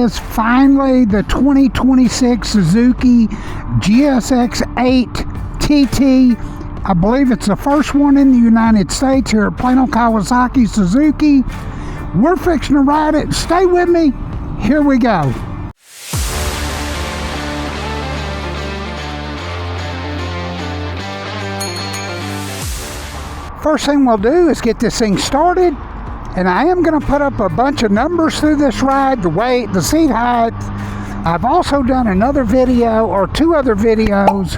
is finally the 2026 Suzuki GSX-8TT. I believe it's the first one in the United States here at Plano Kawasaki Suzuki. We're fixing to ride it. Stay with me. Here we go. First thing we'll do is get this thing started. And I am going to put up a bunch of numbers through this ride, the weight, the seat height. I've also done another video or two other videos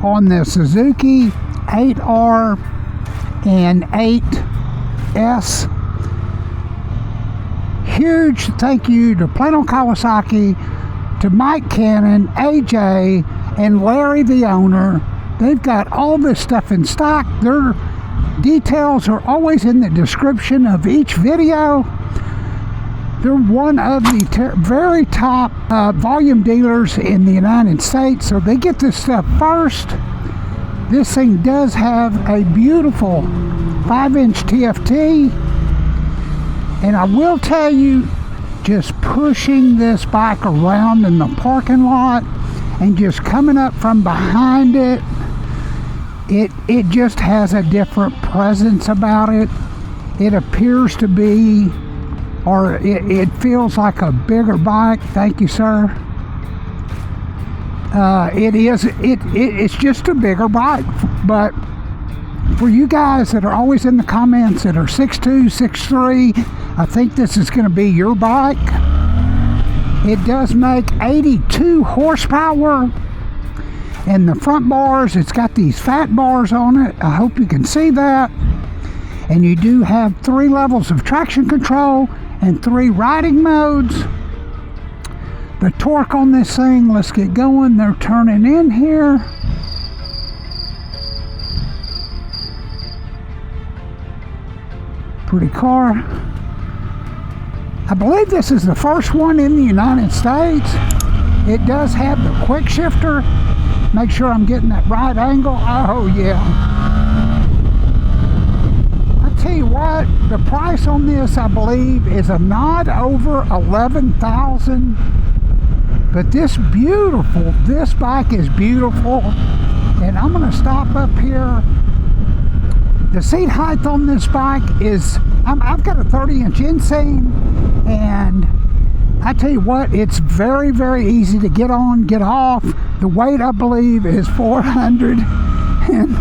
on the Suzuki 8R and 8S. Huge thank you to Plano Kawasaki, to Mike Cannon, AJ, and Larry the owner. They've got all this stuff in stock. Their details are always in the description of each video. They're one of the very top volume dealers in the United States, so they get this stuff first. This thing does have a beautiful 5-inch TFT, and I will tell you, just pushing this bike around in the parking lot and just coming up from behind it, it just has a different presence about it. It appears to be, or it feels like a bigger bike. Thank you, sir. It's just a bigger bike. But for you guys that are always in the comments that are 6'2", 6'3", I think this is going to be your bike. It does make 82 horsepower. And the front bars, it's got these fat bars on it. I hope you can see that. And you do have 3 levels of traction control and 3 riding modes. The torque on this thing, let's get going. They're turning in here. Pretty car. I believe this is the first one in the United States. It does have the quick shifter. Make sure I'm getting that right angle. Oh yeah. I tell you what, the price on this, I believe, is a nod over $11,000. But this bike is beautiful. And I'm going to stop up here. The seat height on this bike is, I've got a 30-inch inseam, and I tell you what, it's very, very easy to get on, get off. The weight, I believe, is 400. And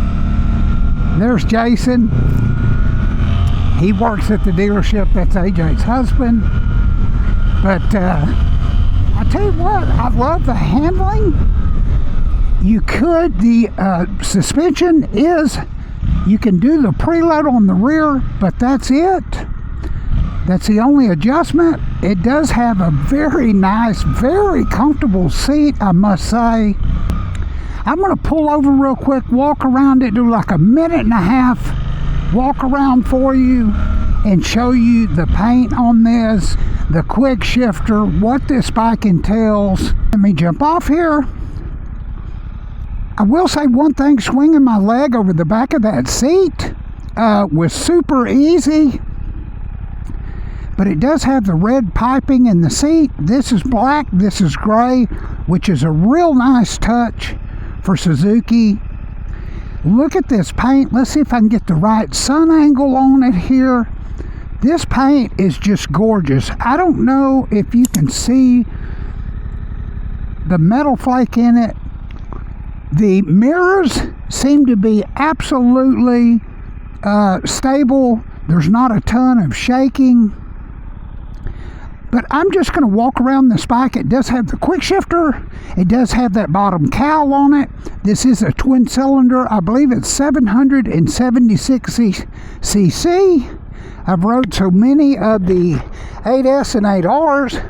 there's Jason. He works at the dealership. That's AJ's husband. But I tell you what, I love the handling. The suspension is, you can do the preload on the rear, but that's it. That's the only adjustment. It does have a very nice, very comfortable seat, I must say. I'm going to pull over real quick, walk around it, do like a 1.5 minute walk around for you, and show you the paint on this, the quick shifter, what this bike entails. Let me jump off here. I will say one thing, swinging my leg over the back of that seat was super easy. But it does have the red piping in the seat. This is black, this is gray, which is a real nice touch for Suzuki. Look at this paint. Let's see if I can get the right sun angle on it here. This paint is just gorgeous. I don't know if you can see the metal flake in it. The mirrors seem to be absolutely stable. There's not a ton of shaking. But I'm just going to walk around this bike. It does have the quick shifter. It does have that bottom cowl on it. This is a twin cylinder. I believe it's 776 cc. I've rode so many of the 8S and 8Rs.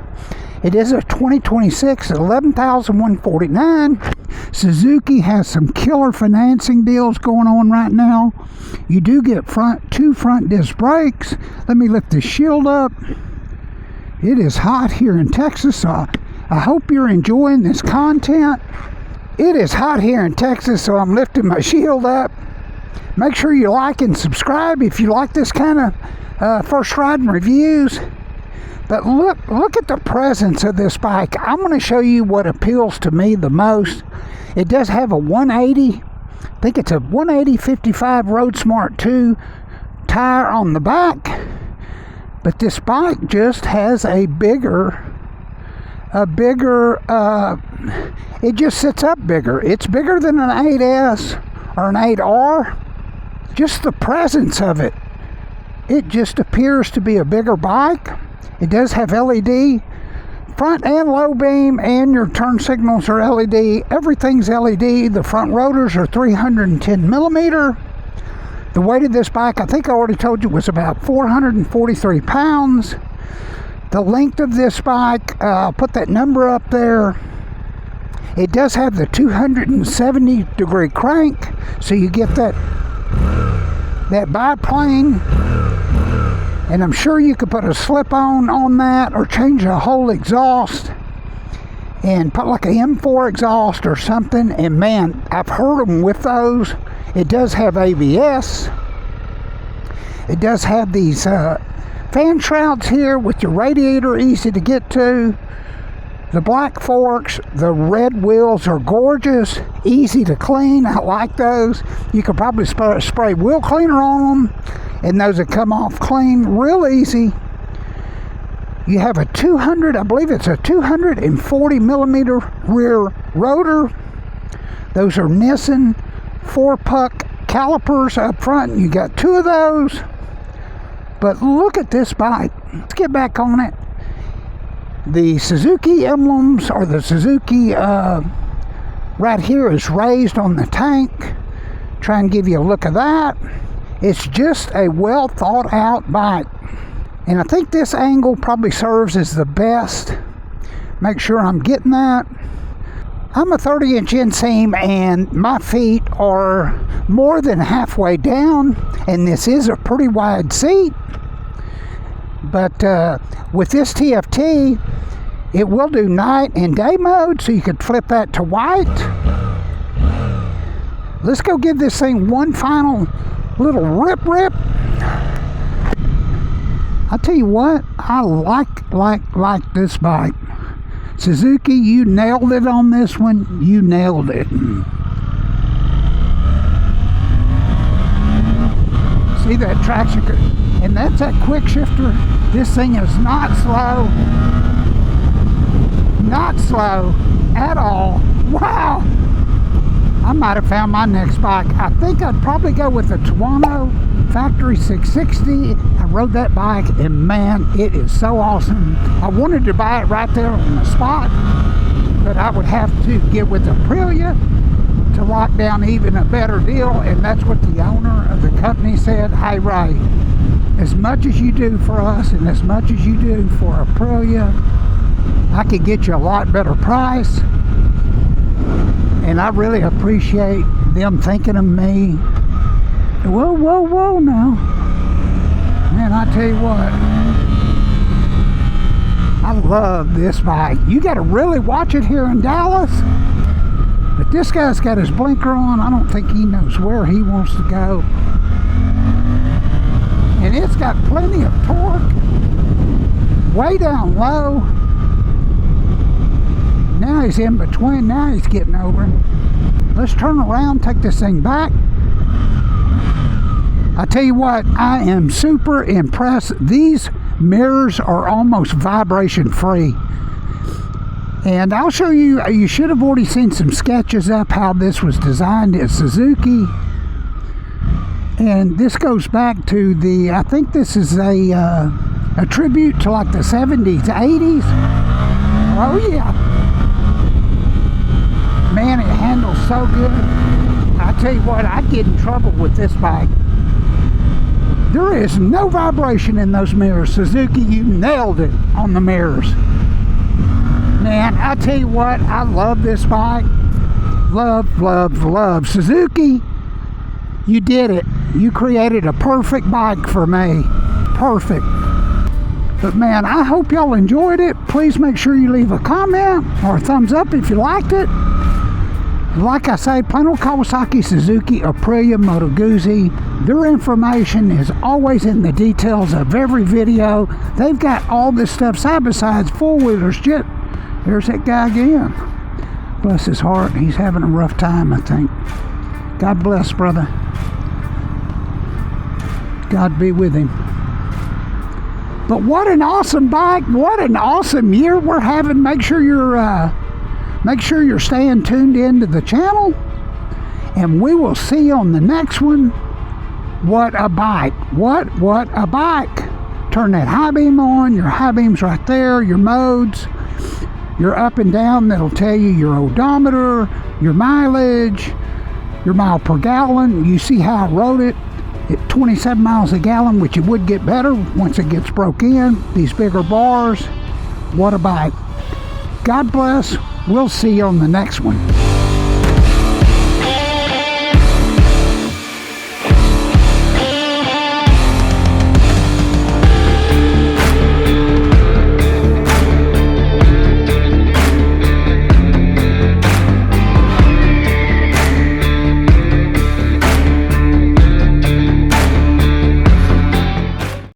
It is a 2026 at $11,149. Suzuki has some killer financing deals going on right now. You do get two front disc brakes. Let me lift the shield up. It is hot here in Texas, so I hope you're enjoying this content. It is hot here in Texas, so I'm lifting my shield up. Make sure you like and subscribe if you like this kind of first riding reviews. But look at the presence of this bike. I'm going to show you what appeals to me the most. It does have a 180, I think it's a 180/55 Road Smart 2 tire on the back. But this bike just has it just sits up bigger. It's bigger than an 8S or an 8R. Just the presence of it. It just appears to be a bigger bike. It does have LED front and low beam, and your turn signals are LED. Everything's LED. The front rotors are 310 millimeter. The weight of this bike, I think I already told you, was about 443 pounds. The length of this bike, I'll put that number up there. It does have the 270-degree crank, so you get that biplane. And I'm sure you could put a slip-on that, or change the whole exhaust and put like a M4 exhaust or something. And man, I've heard them with those. It does have ABS. It does have these fan shrouds here with your radiator, easy to get to. The black forks, the red wheels are gorgeous, easy to clean. I like those. You could probably spray wheel cleaner on them, and those would come off clean real easy. You have a 240 millimeter rear rotor. Those are Nissan 4-puck calipers up front. You got 2 of those. But look at this bike. Let's get back on it. The Suzuki emblems, or the Suzuki right here is raised on the tank. Try and give you a look of that. It's just a well thought out bike. And I think this angle probably serves as the best. Make sure I'm getting that. I'm a 30-inch inseam, and my feet are more than halfway down, and this is a pretty wide seat. But with this TFT, it will do night and day mode, so you could flip that to white. Let's go give this thing one final little rip. I'll tell you what, I like this bike. Suzuki, you nailed it on this one. You nailed it. See that traction? And that's that quick shifter. This thing is not slow. Not slow at all. Wow! I might have found my next bike. I think I'd probably go with the Tuono Factory 660. I rode that bike, and man, it is so awesome. I wanted to buy it right there on the spot, but I would have to get with Aprilia to lock down even a better deal, and that's what the owner of the company said. Hey Ray, as much as you do for us and as much as you do for Aprilia, I could get you a lot better price. And I really appreciate them thinking of me. Whoa now. Man, I tell you what, I love this bike. You got to really watch it here in Dallas. But this guy's got his blinker on. I don't think he knows where he wants to go. And it's got plenty of torque. Way down low. Now he's in between. Now he's getting over. Let's turn around, take this thing back. I tell you what, I am super impressed. These mirrors are almost vibration free. And I'll show you, you should have already seen some sketches up how this was designed at Suzuki. And this goes back to the, I think this is a tribute to like the 70s, 80s. Oh yeah. Man, it handles so good. I tell you what, I'd get in trouble with this bike. There is no vibration in those mirrors. Suzuki, you nailed it on the mirrors. Man, I tell you what, I love this bike. Love. Suzuki, you did it. You created a perfect bike for me. Perfect. But man, I hope y'all enjoyed it. Please make sure you leave a comment or a thumbs up if you liked it. Like I say, Plano, Kawasaki, Suzuki, Aprilia, Moto Guzzi, their information is always in the details of every video. They've got all this stuff side by side, four-wheelers, jet. There's that guy again. Bless his heart, he's having a rough time, I think. God bless, brother. God be with him. But what an awesome bike, what an awesome year we're having. Make sure you're staying tuned into the channel, and we will see you on the next one. What a bike. What a bike. Turn that high beam on. Your high beam's right there. Your modes, your up and down, that'll tell you your odometer, your mileage, your mile per gallon. You see how I rode it at 27 miles a gallon, which it would get better once it gets broke in. These bigger bars. What a bike. God bless. We'll see you on the next one.